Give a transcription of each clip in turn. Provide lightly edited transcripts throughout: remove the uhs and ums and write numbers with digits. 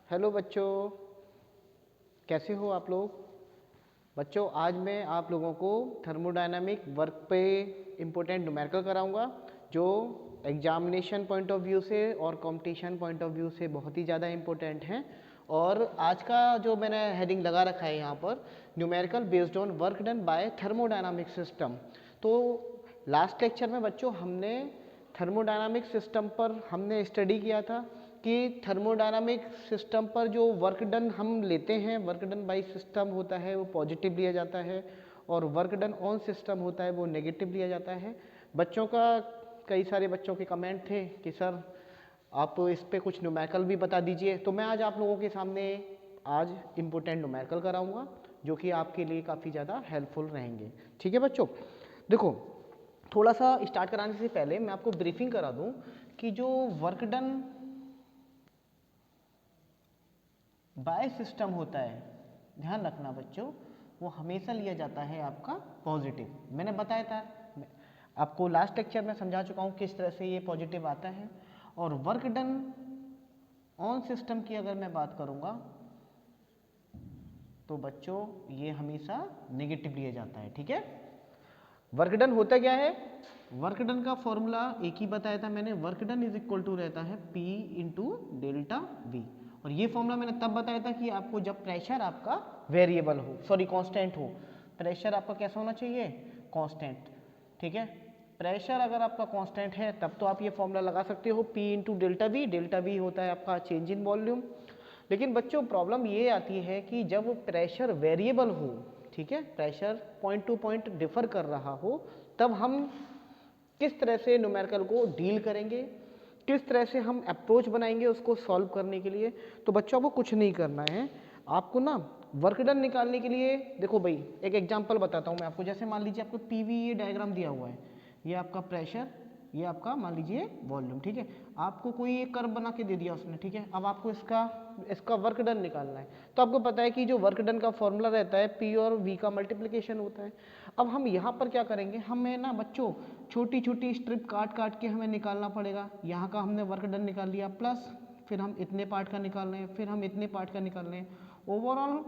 Hello बच्चों, कैसे हो आप लोग। बच्चों आज मैं आप लोगों को थर्मोडायनामिक वर्क पे इम्पोर्टेंट न्यूमेरिकल कराऊंगा जो एग्जामिनेशन पॉइंट ऑफ व्यू से और कंपटीशन पॉइंट ऑफ व्यू से बहुत ही ज़्यादा इम्पोर्टेंट हैं। और आज का जो मैंने हेडिंग लगा रखा है यहाँ पर, numerical based on work done bye thermodynamic system. तो लास्ट लेक्चर में बच्चों हमने थर्मोडायनामिक सिस्टम पर हमने स्टडी किया था कि थर्मोडायनामिक सिस्टम पर जो वर्क डन हम लेते हैं, वर्क डन बाय सिस्टम होता है वो पॉजिटिव लिया जाता है और वर्क डन ऑन सिस्टम होता है वो नेगेटिव लिया जाता है। बच्चों का कई सारे बच्चों के कमेंट थे कि सर आप इस पे कुछ न्यूमेरिकल भी बता दीजिए, तो मैं आज आप लोगों के सामने आज इम्पोर्टेंट न्यूमेरिकल कराऊंगा जो कि आपके लिए काफ़ी ज़्यादा हेल्पफुल रहेंगे। ठीक है बच्चों, देखो थोड़ा सा स्टार्ट कराने से पहले मैं आपको ब्रीफिंग करा दूं कि जो वर्क डन बाय सिस्टम होता है, ध्यान रखना बच्चों, वो हमेशा लिया जाता है आपका पॉजिटिव। मैंने बताया था, आपको लास्ट लेक्चर में समझा चुका हूँ किस तरह से ये पॉजिटिव आता है। और वर्क डन ऑन सिस्टम की अगर मैं बात करूँगा तो बच्चों ये हमेशा नेगेटिव लिया जाता है। ठीक है, वर्क डन होता क्या है, वर्क डन का फॉर्मूला एक ही बताया था मैंने, work done is equal to रहता है P इंटू डेल्टा वी। और ये फॉर्मूला मैंने तब बताया था कि आपको जब प्रेशर आपका वेरिएबल हो, सॉरी कांस्टेंट हो। प्रेशर आपका कैसा होना चाहिए, कांस्टेंट। ठीक है, प्रेशर अगर आपका कांस्टेंट है तब तो आप ये फॉर्मूला लगा सकते हो P into delta we. Delta we होता है आपका चेंज इन वॉल्यूम। लेकिन बच्चों प्रॉब्लम ये आती है कि जब प्रेशर वेरिएबल हो, ठीक है, pressure point two point differ कर रहा हो, तब हम किस तरह से न्यूमेरिकल को डील करेंगे, किस तरह से हम अप्रोच बनाएंगे उसको सॉल्व करने के लिए। तो बच्चों को कुछ नहीं करना है, आपको ना वर्क डन निकालने के लिए, देखो भाई एक एग्जांपल बताता हूँ मैं आपको। जैसे मान लीजिए आपको पीवी ये डायग्राम दिया हुआ है, ये आपका प्रेशर, ये आपका मान लीजिए वॉल्यूम। ठीक है, आपको कोई एक कर्व बना के दे दिया उसने। ठीक है, अब आपको इसका वर्क डन निकालना है। तो आपको पता है कि जो वर्क डन का फॉर्मूला रहता है पी और वी का मल्टीप्लिकेशन होता है। अब हम यहाँ पर क्या करेंगे, हमें ना बच्चों छोटी छोटी स्ट्रिप काट काट के हमें निकालना पड़ेगा। यहाँ का हमने वर्क डन निकाल लिया, प्लस फिर हम इतने पार्ट का निकाल रहे हैं, फिर हम इतने पार्ट का निकाल रहे हैं। ओवरऑल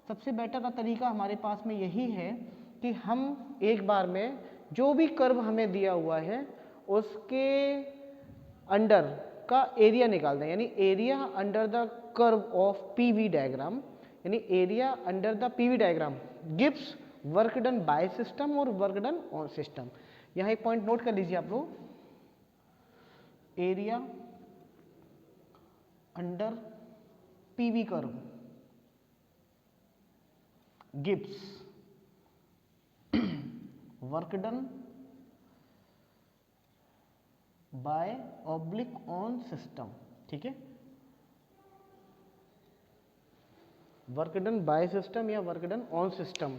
सबसे बेटर का तरीका हमारे पास में यही है कि हम एक बार में जो भी कर्व हमें दिया हुआ है उसके अंडर का एरिया निकाल दें, यानी area under the curve of PV diagram, यानी area under the PV diagram gives work done by system और वर्क डन ऑन सिस्टम। यहाँ एक पॉइंट नोट कर लीजिए आप लोग, area under PV curve gives work done by oblique on system. ठीक है, वर्क डन बाय सिस्टम या वर्क डन ऑन सिस्टम,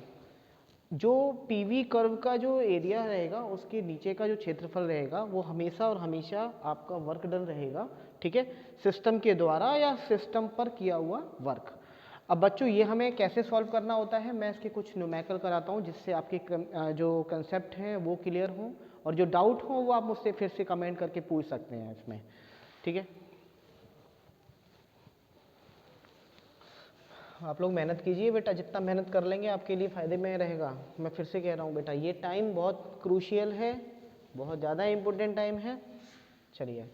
जो पीवी कर्व का जो एरिया रहेगा उसके नीचे का जो क्षेत्रफल रहेगा वो हमेशा और हमेशा आपका वर्क डन रहेगा। ठीक है, सिस्टम के द्वारा या सिस्टम पर किया हुआ वर्क। अब बच्चों ये हमें कैसे सॉल्व करना होता है, मैं इसके कुछ न्यूमेरिकल कराता हूँ जिससे आपके जो कंसेप्ट हैं वो क्लियर हों, और जो डाउट हो वो आप मुझसे फिर से कमेंट करके पूछ सकते हैं इसमें। ठीक है, आप लोग मेहनत कीजिए बेटा, जितना मेहनत कर लेंगे आपके लिए फ़ायदे में रहेगा। मैं फिर से कह रहा हूँ बेटा, ये टाइम बहुत क्रूशियल है, बहुत ज़्यादा इम्पोर्टेंट टाइम है। चलिए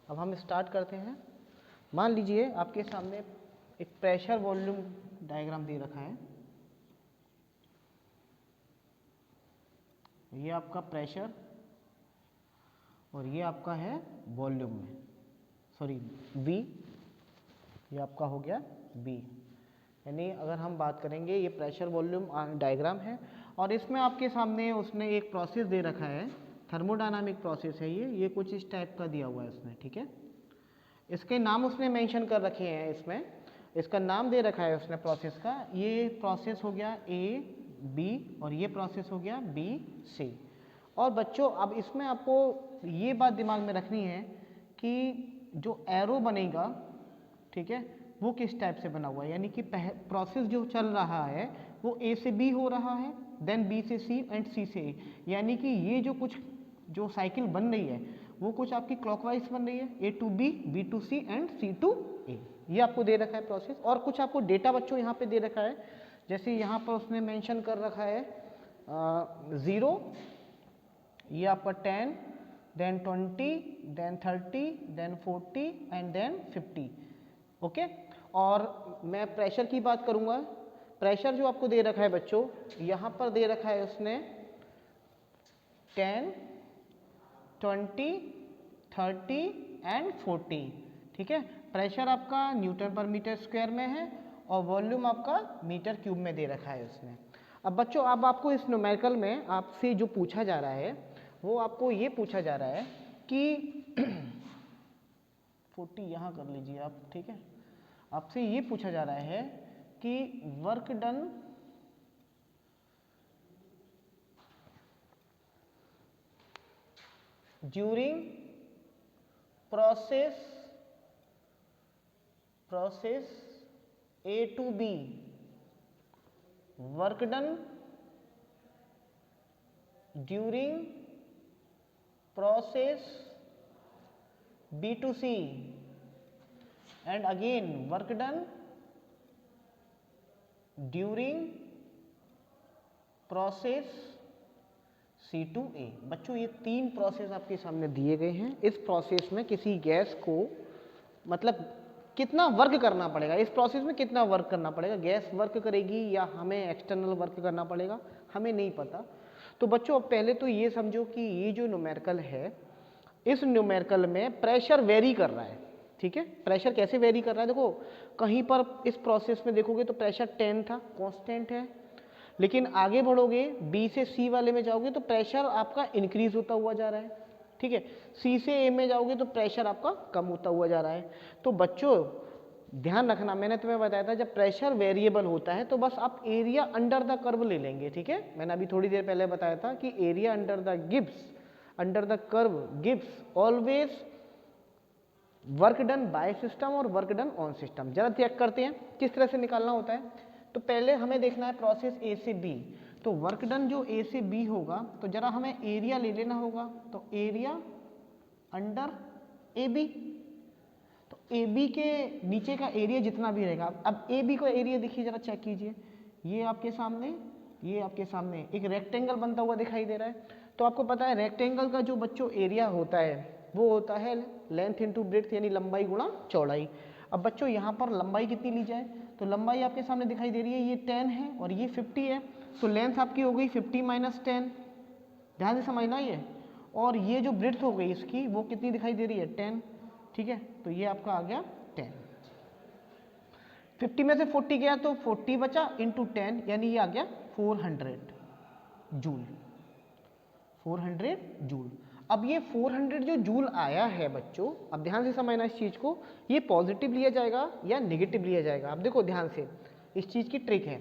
अब हम स्टार्ट करते हैं। मान लीजिए आपके सामने एक प्रेशर वॉल्यूम डायग्राम दे रखा है, ये आपका प्रेशर और ये आपका है वॉल्यूम में, सॉरी V, ये आपका हो गया V। यानी अगर हम बात करेंगे ये प्रेशर वॉल्यूम डायग्राम है और इसमें आपके सामने उसने एक प्रोसेस दे रखा है, थर्मोडायनामिक प्रोसेस है ये कुछ इस टाइप का दिया हुआ है उसने। ठीक है, इसके नाम उसने मेंशन कर रखे हैं, इसमें इसका नाम दे रखा है उसने प्रोसेस का। ये प्रोसेस हो गया A B और ये प्रोसेस हो गया BC। और बच्चों अब इसमें आपको ये बात दिमाग में रखनी है कि जो एरो बनेगा, ठीक है, वो किस टाइप से बना हुआ है, यानी कि प्रोसेस जो चल रहा है वो A से B हो रहा है, देन B से C एंड C से A, यानी कि ये जो कुछ जो साइकिल बन रही है वो कुछ आपकी क्लॉकवाइज बन रही है, A to B, B to C and C to A। ये आपको दे रखा है प्रोसेस। और कुछ आपको डेटा बच्चों यहाँ पे दे रखा है, जैसे यहाँ पर उसने मेंशन कर रखा है 0, ये आपका 10, then 20, then 30, then 40 and then 50। Okay. और मैं प्रेशर की बात करूँगा। प्रेशर जो आपको दे रखा है बच्चों, यहाँ पर दे रखा है उसने 10, 20, 30 एंड 40। ठीक है। प्रेशर आपका न्यूटन पर मीटर स्क्वायर में है और वॉल्यूम आपका मीटर क्यूब में दे रखा है उसने। अब बच्चों, अब आपको इस न्यूमेरिकल में आपसे जो पूछा जा रहा है वो आपको ये पूछा जा रहा है कि 40 यहाँ कर लीजिए आप। ठीक है। आपसे ये पूछा जा रहा है कि work done during process A to B, work done during process B to C, and again work done during process C to A। बच्चों, ये 3 प्रोसेस आपके सामने दिए गए हैं। इस प्रोसेस में किसी गैस को मतलब कितना वर्क करना पड़ेगा, इस प्रोसेस में कितना वर्क करना पड़ेगा, गैस वर्क करेगी या हमें एक्सटर्नल वर्क करना पड़ेगा, हमें नहीं पता। तो बच्चों, अब पहले तो ये समझो कि ये जो न्यूमेरिकल है, इस न्यूमेरिकल में प्रेशर वेरी कर रहा है। ठीक है। प्रेशर कैसे वेरी कर रहा है, देखो कहीं पर इस प्रोसेस में देखोगे तो प्रेशर 10 था, कांस्टेंट है, लेकिन आगे बढ़ोगे B से C वाले में जाओगे तो प्रेशर आपका इंक्रीज होता हुआ जा रहा है। ठीक है। C से A में जाओगे तो प्रेशर आपका कम होता हुआ जा रहा है। तो बच्चों ध्यान रखना, मैंने तुम्हें बताया था जब प्रेशर वेरिएबल होता है तो बस आप एरिया अंडर द कर्व ले लेंगे। ठीक है। मैंने अभी थोड़ी देर पहले बताया था कि area under the curve gives always work done by system और वर्क डन ऑन सिस्टम। जरा चेक करते हैं किस तरह से निकालना होता है। तो पहले हमें देखना है प्रोसेस A से B, तो वर्क डन जो A से B होगा तो जरा हमें एरिया ले लेना होगा। तो एरिया अंडर AB, तो AB के नीचे का एरिया जितना भी रहेगा, अब AB को एरिया देखिए, जरा चेक कीजिए, ये आपके सामने एक रेक्टेंगल बनता हुआ दिखाई दे रहा है। तो आपको पता है रेक्टेंगल का जो बच्चों एरिया होता है वो होता है लेंथ इंटू ब्रेड्थ, यानी लंबाई गुणा चौड़ाई। अब बच्चों यहाँ पर लंबाई कितनी ली जाए, तो लंबाई आपके सामने दिखाई दे रही है, ये 10 है और ये 50 है, तो लेंथ आपकी हो गई 50 माइनस 10। ध्यान से समझना ये। और ये जो ब्रेड्थ हो गई इसकी वो कितनी दिखाई दे रही है, 10। ठीक है। तो ये आपका आ गया 10। 50 में से 40 गया तो 40 बचा इंटू 10, यानी ये आ गया 400 जूल। 400 जूल। अब ये 400 जो जूल आया है बच्चों, अब ध्यान से समझना इस चीज़ को, ये पॉजिटिव लिया जाएगा या नेगेटिव लिया जाएगा। अब देखो ध्यान से, इस चीज़ की ट्रिक है।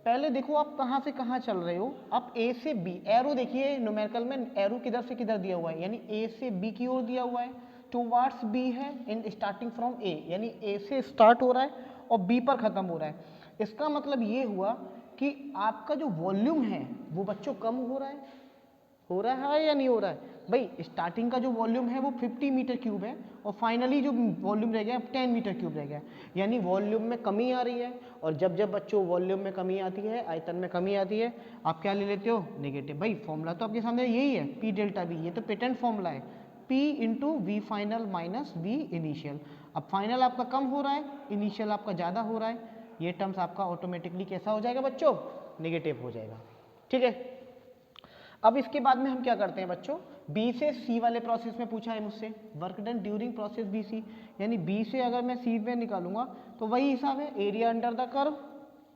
पहले देखो आप कहाँ से कहाँ चल रहे हो, आप A से B, एरो देखिए न्यूमेरिकल में एरो किधर से किधर दिया हुआ है, यानी A से B की ओर दिया हुआ है, टुवार्ड्स B है इन स्टार्टिंग फ्रॉम A, यानी A से स्टार्ट हो रहा है और B पर ख़त्म हो रहा है। इसका मतलब ये हुआ कि आपका जो वॉल्यूम है वो बच्चों कम हो रहा है या नहीं हो रहा है। भाई स्टार्टिंग का जो वॉल्यूम है वो 50 मीटर क्यूब है और फाइनली जो वॉल्यूम रह गया 10 मीटर क्यूब रह गया, यानी वॉल्यूम में कमी आ रही है। और जब जब बच्चों वॉल्यूम में कमी आती है, आयतन में कमी आती है, आप क्या ले लेते हो, नेगेटिव। भाई फॉर्मूला तो आपके सामने यही है, P डेल्टा V, ये तो पेटेंट फॉर्मूला है, P into V final minus V initial. अब फाइनल आपका कम हो रहा है, इनिशियल आपका ज़्यादा हो रहा है, ये टर्म्स आपका ऑटोमेटिकली कैसा हो जाएगा बच्चों, नेगेटिव हो जाएगा। ठीक है। अब इसके बाद में हम क्या करते हैं बच्चों, B से C वाले प्रोसेस में पूछा है मुझसे, work done during process BC, यानी B से अगर मैं C में निकालूंगा तो वही हिसाब है, एरिया अंडर द कर्व।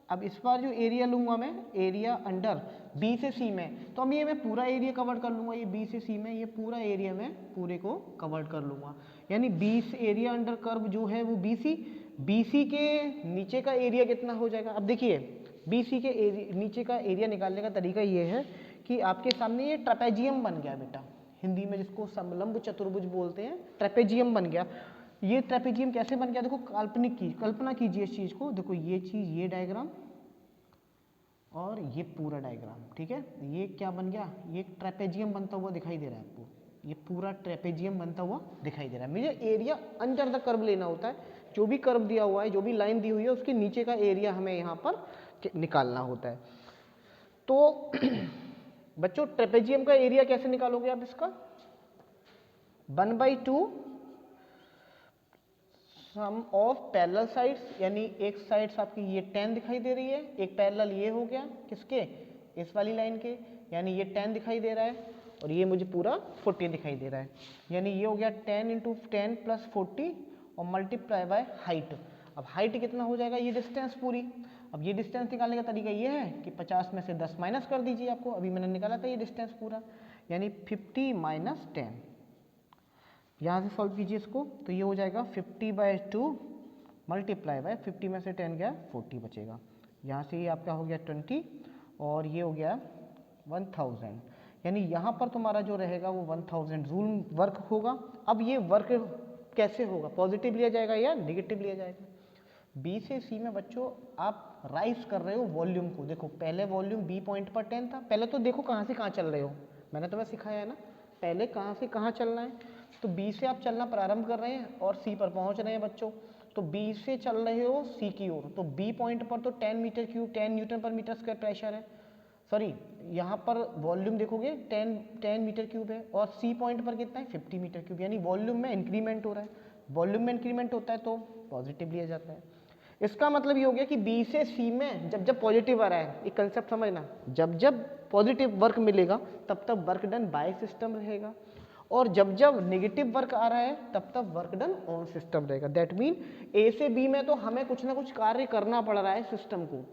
अब इस बार जो एरिया लूंगा मैं, एरिया अंडर B से C में, तो अब ये मैं पूरा एरिया कवर कर लूंगा, ये B से C में ये पूरा एरिया मैं पूरे को कवर कर लूंगा, यानी B से एरिया अंडर कर्व जो है वो BC के नीचे का एरिया कितना हो जाएगा। अब देखिए BC के नीचे का एरिया निकालने का तरीका ये है कि आपके सामने ये ट्रेपेजियम बन गया बेटा, हिंदी में जिसको समलंब चतुर्भुज बोलते हैं, ट्रेपेजियम बन गया। ये ट्रेपेजियम कैसे बन गया, देखो कल्पना कीजिए इस चीज़ को, देखो ये चीज़, ये डायग्राम और ये पूरा डायग्राम। ठीक है। ये क्या बन गया, ये ट्रेपेजियम बनता हुआ दिखाई दे रहा है आपको। ये पूरा ट्रेपेजियम बनता हुआ दिखाई दे रहा है। मुझे एरिया अंडर द कर्व लेना होता है, जो भी कर्व दिया हुआ है, जो भी लाइन दी हुई है, उसके नीचे का एरिया हमें यहाँ पर निकालना होता है। तो बच्चों ट्रेपेजियम का एरिया कैसे निकालोगे आप इसका? 1/2 सम ऑफ पैरेलल साइड्स, यानी एक साइड्स आपकी ये 10 दिखाई दे रही है, एक पैरेलल ये हो गया किसके, इस वाली लाइन के, यानी ये 10 दिखाई दे रहा है और ये मुझे पूरा 40 दिखाई दे रहा है, यानी ये हो गया 10 × 10 + 40 और मल्टीप्लाई बाय हाइट। अब हाइट कितना हो जाएगा, ये डिस्टेंस पूरी। अब ये डिस्टेंस निकालने का तरीका ये है कि 50 में से 10 माइनस कर दीजिए, आपको अभी मैंने निकाला था ये डिस्टेंस पूरा, यानी 50 - 10। यहाँ से सॉल्व कीजिए इसको, तो ये हो जाएगा 50/2 मल्टीप्लाई बाय 50 में से 10 गया 40 बचेगा, यहाँ से ये आपका हो गया 20 और ये हो गया 1000, यानी यहाँ पर तुम्हारा जो रहेगा वो 1000 जूल वर्क होगा। अब ये वर्क कैसे होगा, पॉजिटिव लिया जाएगा या निगेटिव लिया जाएगा? बी से सी में बच्चों आप राइज कर रहे हो वॉल्यूम को, देखो पहले वॉल्यूम बी पॉइंट पर 10 था, पहले तो देखो कहाँ से कहाँ चल रहे हो, मैंने तुम्हें सिखाया है ना, पहले कहाँ से कहाँ चलना है। तो बी से आप चलना प्रारंभ कर रहे हैं और सी पर पहुँच रहे हैं बच्चों, तो बी से चल रहे हो सी की ओर, तो बी पॉइंट पर तो 10 m3 10 Nm/m² प्रेशर है, सॉरी यहाँ पर वॉल्यूम देखोगे 10 m3 है और सी पॉइंट पर कितना है 50 m3, यानी वॉल्यूम में इंक्रीमेंट हो रहा है, वॉल्यूम में इंक्रीमेंट होता है तो पॉजिटिव लिया जाता है। इसका मतलब ये हो गया कि बी से सी में जब जब पॉजिटिव आ रहा है, एक कंसेप्ट समझना, जब जब पॉजिटिव वर्क मिलेगा तब तब वर्क डन बाय सिस्टम रहेगा, और जब जब नेगेटिव वर्क आ रहा है तब तब वर्क डन ऑन सिस्टम रहेगा। दैट मीन ए से बी में तो हमें कुछ ना कुछ कार्य करना पड़ रहा है सिस्टम को,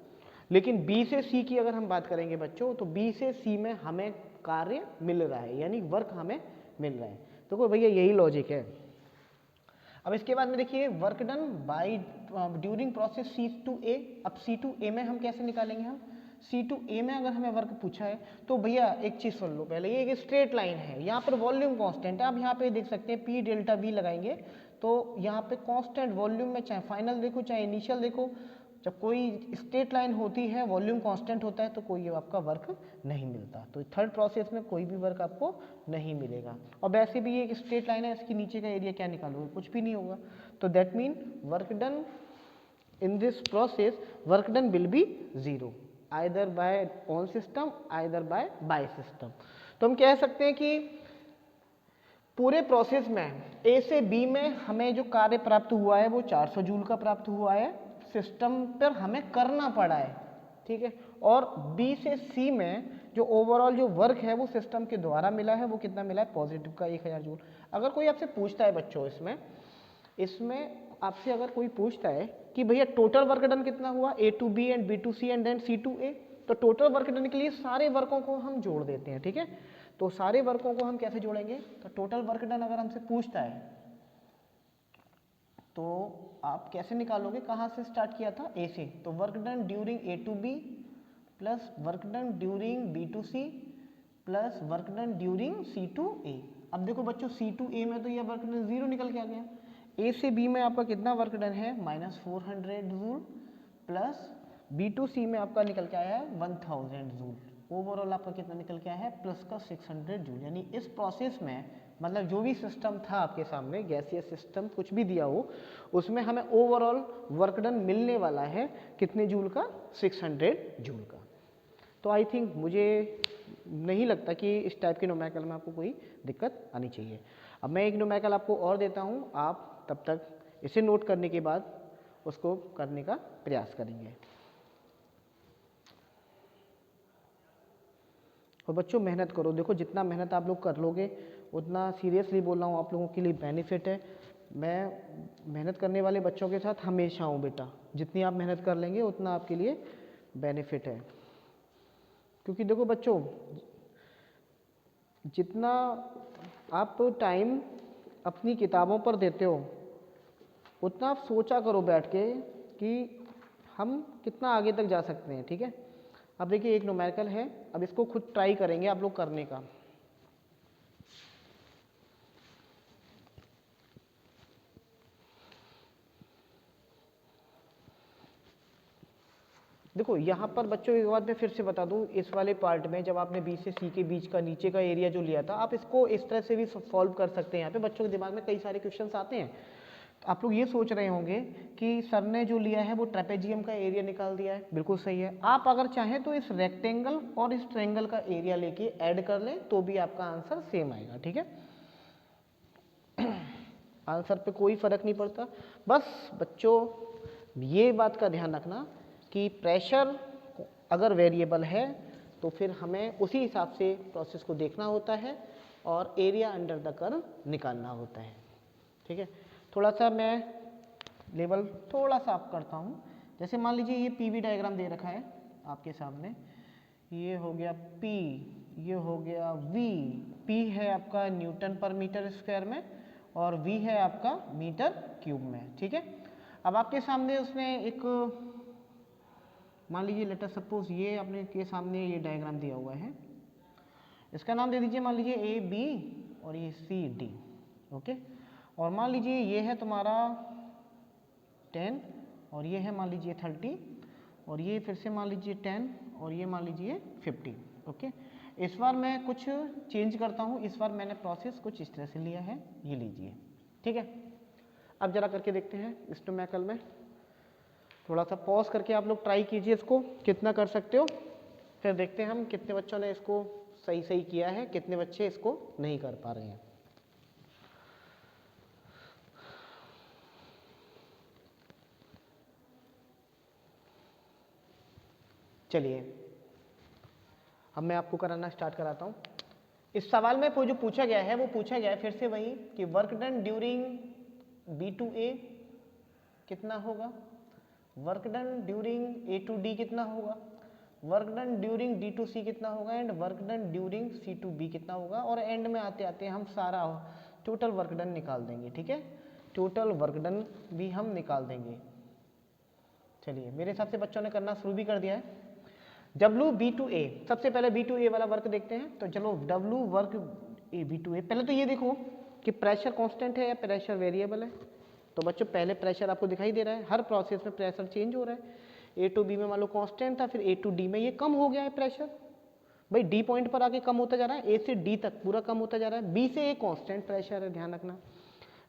लेकिन बी से सी की अगर हम बात करेंगे बच्चों, तो बी से सी में हमें कार्य मिल रहा है, यानी वर्क हमें मिल रहा है। तो कोई भैया यही लॉजिक है। अब इसके बाद में देखिए work done by during process C to A. अब सी टू ए में हम कैसे निकालेंगे, हम सी टू ए में अगर हमें वर्क पूछा है तो भैया एक चीज़ सुन लो पहले, ये एक स्ट्रेट लाइन है, यहाँ पर वॉल्यूम कांस्टेंट है, आप यहाँ पे देख सकते हैं पी डेल्टा वी लगाएंगे तो यहाँ पे कांस्टेंट वॉल्यूम में, चाहे फाइनल देखो चाहे इनिशियल देखो, जब कोई स्ट्रेट लाइन होती है वॉल्यूम कांस्टेंट होता है तो कोई आपका वर्क नहीं मिलता, तो थर्ड प्रोसेस में कोई भी वर्क आपको नहीं मिलेगा। और वैसे भी ये एक स्ट्रेट लाइन है, इसके नीचे का एरिया क्या निकालोगे, कुछ भी नहीं होगा, तो that mean work done in this process work done will be 0 either bye on system either by system. तो हम कह सकते हैं कि पूरे प्रोसेस में ए से बी में हमें जो कार्य प्राप्त हुआ है वो 400 जूल का प्राप्त हुआ है, सिस्टम पर हमें करना पड़ा है, ठीक है। और बी से सी में जो ओवरऑल जो वर्क है वो सिस्टम के द्वारा मिला है, वो कितना मिला है, पॉजिटिव का 1000 जूल। अगर कोई आपसे पूछता है बच्चों इसमें आपसे अगर कोई पूछता है कि भैया टोटल वर्क डन कितना हुआ, A to B and B to C and then C to A, तो टोटल वर्क डन के लिए सारे वर्कों को हम जोड़ देते हैं, ठीक है। तो सारे वर्कों को हम कैसे जोड़ेंगे, तो टोटल वर्क डन अगर हमसे पूछता है तो आप कैसे निकालोगे, कहाँ से स्टार्ट किया था, ए से, तो work done during A to B plus work done during B to C plus work done during C to A. अब देखो बच्चों सी टू ए में तो ये वर्क डन 0 निकल के आ गया, ए से बी में आपका कितना वर्क डन है -400 जूल प्लस बी टू सी में आपका निकल के आया है 1000 जूल, ओवरऑल आपका कितना निकल के आया है प्लस का 600 जूल। यानी इस प्रोसेस में मतलब जो भी सिस्टम था आपके सामने, गैसीय सिस्टम कुछ भी दिया हो, उसमें हमें ओवरऑल वर्क डन मिलने वाला है कितने जूल का, 600 जूल का। तो आई थिंक मुझे नहीं लगता कि इस टाइप के न्यूमेरिकल में आपको कोई दिक्कत आनी चाहिए। अब मैं एक न्यूमेरिकल आपको और देता हूँ, आप तब तक इसे नोट करने के बाद उसको करने का प्रयास करेंगे। और बच्चों मेहनत करो, देखो जितना मेहनत आप लोग कर लोगे उतना, सीरियसली बोल रहा हूँ, आप लोगों के लिए बेनिफिट है। मैं मेहनत करने वाले बच्चों के साथ हमेशा हूँ बेटा, जितनी आप मेहनत कर लेंगे उतना आपके लिए बेनिफिट है। क्योंकि देखो बच्चों जितना आप टाइम अपनी किताबों पर देते हो उतना आप सोचा करो बैठ के कि हम कितना आगे तक जा सकते हैं, ठीक है। अब देखिए एक न्यूमेरिकल है, अब इसको खुद ट्राई करेंगे आप लोग करने का। देखो यहाँ पर बच्चों एक बात मैं फिर से बता दूँ, इस वाले पार्ट में जब आपने बी से सी के बीच का नीचे का एरिया जो लिया था, आप इसको इस तरह से भी सॉल्व कर सकते हैं। यहाँ पे बच्चों के दिमाग में कई सारे क्वेश्चंस आते हैं। आप लोग ये सोच रहे होंगे कि सर ने जो लिया है वो ट्रेपेजियम का एरिया निकाल दिया है, बिल्कुल सही है। आप अगर चाहें तो इस रेक्टेंगल और इस ट्रायंगल का एरिया लेके ऐड कर लें तो भी आपका आंसर सेम आएगा, ठीक है। आंसर पे कोई फर्क नहीं पड़ता। बस बच्चों ये बात का ध्यान रखना कि प्रेशर अगर वेरिएबल है तो फिर हमें उसी हिसाब से प्रोसेस को देखना होता है और एरिया अंडर द कर्व निकालना होता है, ठीक है। थोड़ा सा मैं लेवल थोड़ा सा अप करता हूँ। जैसे मान लीजिए ये पीवी डायग्राम दे रखा है आपके सामने, ये हो गया पी, ये हो गया वी। पी है आपका न्यूटन पर मीटर स्क्वायर में और वी है आपका मीटर क्यूब में, ठीक है। अब आपके सामने उसने एक, मान लीजिए लेट अस सपोज ये अपने के सामने ये डायग्राम दिया हुआ है, इसका नाम दे दीजिए मान लीजिए ए बी और ये सी डी, ओके। और मान लीजिए ये है तुम्हारा 10 और ये है मान लीजिए 30 और ये फिर से मान लीजिए 10 और ये मान लीजिए 50, ओके। इस बार मैं कुछ चेंज करता हूँ, इस बार मैंने प्रोसेस कुछ इस तरह से लिया है, ये लीजिए, ठीक है। अब जरा करके देखते हैं इंस्ट्रूमेंटल में, थोड़ा सा पॉज करके आप लोग ट्राई कीजिए इसको, कितना कर सकते हो, फिर देखते हैं हम कितने बच्चों ने इसको सही सही किया है, कितने बच्चे इसको नहीं कर पा रहे हैं। चलिए अब मैं आपको कराना स्टार्ट कराता हूँ। इस सवाल में जो पूछा गया है वो पूछा गया है फिर से वही कि work done during B to A कितना होगा, work done during A to D कितना होगा, work done during D to C कितना होगा and work done during C to B कितना होगा। और एंड में आते आते हम सारा टोटल वर्क डन निकाल देंगे, ठीक है। टोटल वर्क डन भी हम निकाल देंगे। चलिए मेरे हिसाब से बच्चों ने करना शुरू भी कर दिया है। डब्ल्यू बी टू ए, सबसे पहले बी टू ए वाला वर्क देखते हैं। तो चलो W work A B to A, पहले तो ये देखो कि प्रेशर कांस्टेंट है या प्रेशर वेरिएबल है। तो बच्चों पहले प्रेशर आपको दिखाई दे रहा है, हर प्रोसेस में प्रेशर चेंज हो रहा है। ए टू बी में मान लो कांस्टेंट था, फिर ए टू डी में ये कम हो गया है प्रेशर, भाई डी पॉइंट पर आके कम होता जा रहा है, ए से डी तक पूरा कम होता जा रहा है। बी से ए कांस्टेंट प्रेशर है, ध्यान रखना।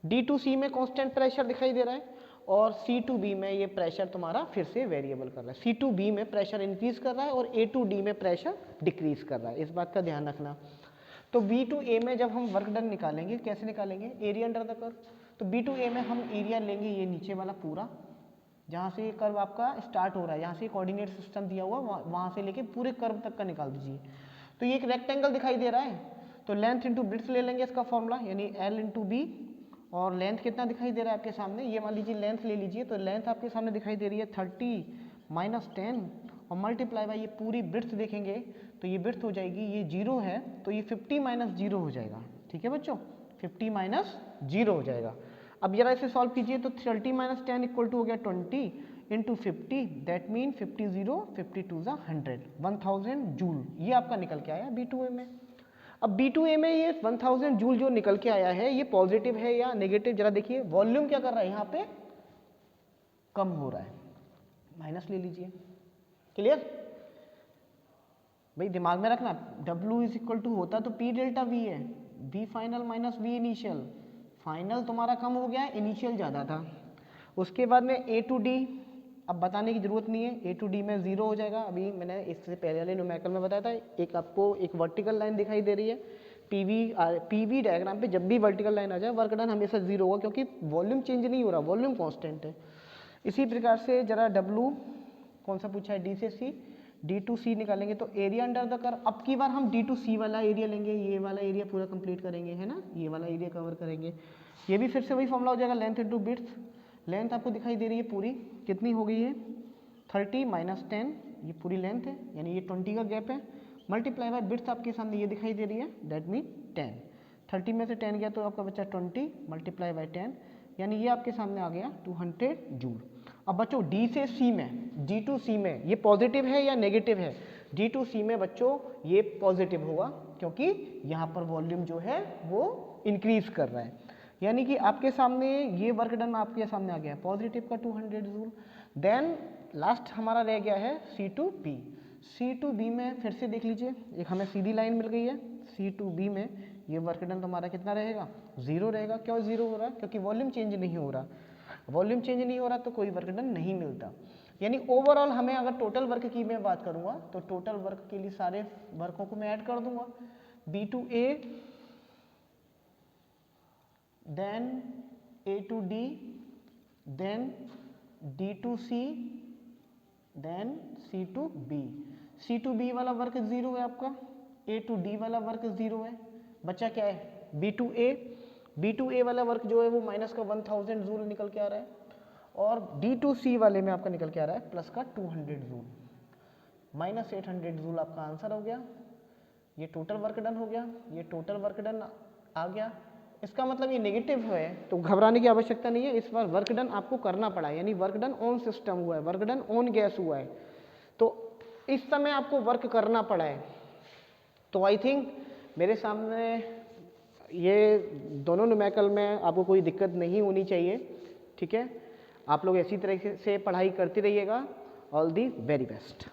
डी टू सी में कांस्टेंट प्रेशर दिखाई दे रहा है और सी टू बी में ये प्रेशर तुम्हारा फिर से वेरिएबल कर रहा है। सी टू बी में प्रेशर इंक्रीज कर रहा है और ए टू डी में प्रेशर डिक्रीज कर रहा है, इस बात का ध्यान रखना। तो बी टू ए में जब हम वर्क डन निकालेंगे, कैसे निकालेंगे, एरिया अंडर द कर्व। तो बी टू ए में हम एरिया लेंगे ये नीचे वाला पूरा, जहाँ से ये कर्व आपका स्टार्ट हो रहा है, यहाँ से कोऑर्डिनेट सिस्टम दिया हुआ वहाँ से लेके पूरे कर्व तक का निकाल दीजिए। तो ये एक रेक्टेंगल दिखाई दे रहा है, तो लेंथ इंटू ब्रिड्थ ले लेंगे इसका फॉर्मूला, यानी एल इंटू बी। और लेंथ कितना दिखाई दे रहा है आपके सामने, ये मान लीजिए लेंथ ले लीजिए। तो लेंथ आपके सामने दिखाई दे रही है 30 माइनस 10 और मल्टीप्लाई बाई ये पूरी ब्रिड्थ देखेंगे तो ये ब्रिड्थ हो जाएगी, ये 0 है तो ये 50 माइनस 0 हो जाएगा, ठीक है बच्चों, 50 माइनस 0 हो जाएगा। अब जरा इसे सॉल्व कीजिए तो 30 माइनस 10 इक्वल टू हो गया 20 इंटू 50, दैट मीन 50 0 52 100 1000 जूल, ये आपका निकल के आया बी टू ए में। अब B2A में ये 1000 जूल जो निकल के आया है ये पॉजिटिव है या नेगेटिव, जरा देखिए। वॉल्यूम क्या कर रहा है यहाँ पे, कम हो रहा है, माइनस ले लीजिए, क्लियर। भाई दिमाग में रखना, W इज इक्वल टू होता तो P डेल्टा V है, V final minus V initial. Final तुम्हारा कम हो गया, इनिशियल ज़्यादा था। उसके बाद में A टू D, अब बताने की जरूरत नहीं है, ए टू डी में 0 हो जाएगा। अभी मैंने इससे पहले वाले न्यूमेरिकल में बताया था, एक आपको एक वर्टिकल लाइन दिखाई दे रही है पीवी डायग्राम पे, जब भी वर्टिकल लाइन आ जाए वर्क डन हमेशा 0 होगा क्योंकि वॉल्यूम चेंज नहीं हो रहा, वॉल्यूम कांस्टेंट है। इसी प्रकार से जरा डब्ल्यू कौन सा पूछा है, डी से सी, डी टू सी निकालेंगे तो एरिया अंडर द कर्व। अब की बार हम डी टू सी वाला एरिया लेंगे, ये वाला एरिया पूरा कंप्लीट करेंगे, है ना, ये वाला एरिया कवर करेंगे। ये भी फिर से वही फॉर्मूला हो जाएगा, लेंथ इंटू ब्रिड्थ। लेंथ आपको दिखाई दे रही है पूरी, कितनी हो गई है 30 माइनस 10, ये पूरी लेंथ है यानी ये 20 का गैप है, मल्टीप्लाई बाय ब्रिड्थ आपके सामने ये दिखाई दे रही है, दैट मीन 10। 30 में से 10 गया तो आपका बच्चा 20 मल्टीप्लाई बाय 10, यानी ये आपके सामने आ गया 200 जूल। अब बच्चों डी से सी में, डी टू सी में ये पॉजिटिव है या नेगेटिव है, डी टू सी में बच्चों ये पॉजिटिव होगा क्योंकि यहाँ पर वॉल्यूम जो है वो इंक्रीज कर रहा है। यानी कि आपके सामने ये वर्क डन आपके सामने आ गया है, पॉजिटिव का 200 जूल। देन लास्ट हमारा रह गया है C2B। C2B में फिर से देख लीजिए, एक हमें सीधी लाइन मिल गई है। C2B में ये वर्क डन तुम्हारा कितना रहेगा, 0 रहेगा। क्यों 0 हो रहा है, क्योंकि वॉल्यूम चेंज नहीं हो रहा। वॉल्यूम चेंज नहीं हो रहा तो कोई वर्क डन नहीं मिलता। यानी ओवरऑल हमें अगर टोटल वर्क की मैं बात करूंगा तो टोटल वर्क के लिए सारे वर्कों को मैं ऐड कर दूंगा, B2A, then A2D, then D2C, then C2B। C2B वाला वर्क 0 है आपका, A2D वाला वर्क 0 है, बच्चा क्या है B2A। B2A वाला वर्क जो है वो माइनस का 1000 जूल निकल के आ रहा है, और D2C वाले में आपका निकल के आ रहा है प्लस का 200 जूल, माइनस 800 जूल आपका आंसर हो गया। ये टोटल वर्क डन हो गया, ये टोटल वर्क डन आ गया। इसका मतलब ये नेगेटिव है तो घबराने की आवश्यकता नहीं है, इस बार वर्क डन आपको करना पड़ा है, यानी वर्क डन ऑन सिस्टम हुआ है, वर्क डन ऑन गैस हुआ है, तो इस समय आपको वर्क करना पड़ा है। तो आई थिंक मेरे सामने ये दोनों न्यूमेरिकल में आपको कोई दिक्कत नहीं होनी चाहिए, ठीक है। आप लोग इसी तरह से पढ़ाई करते रहिएगा। All the very best.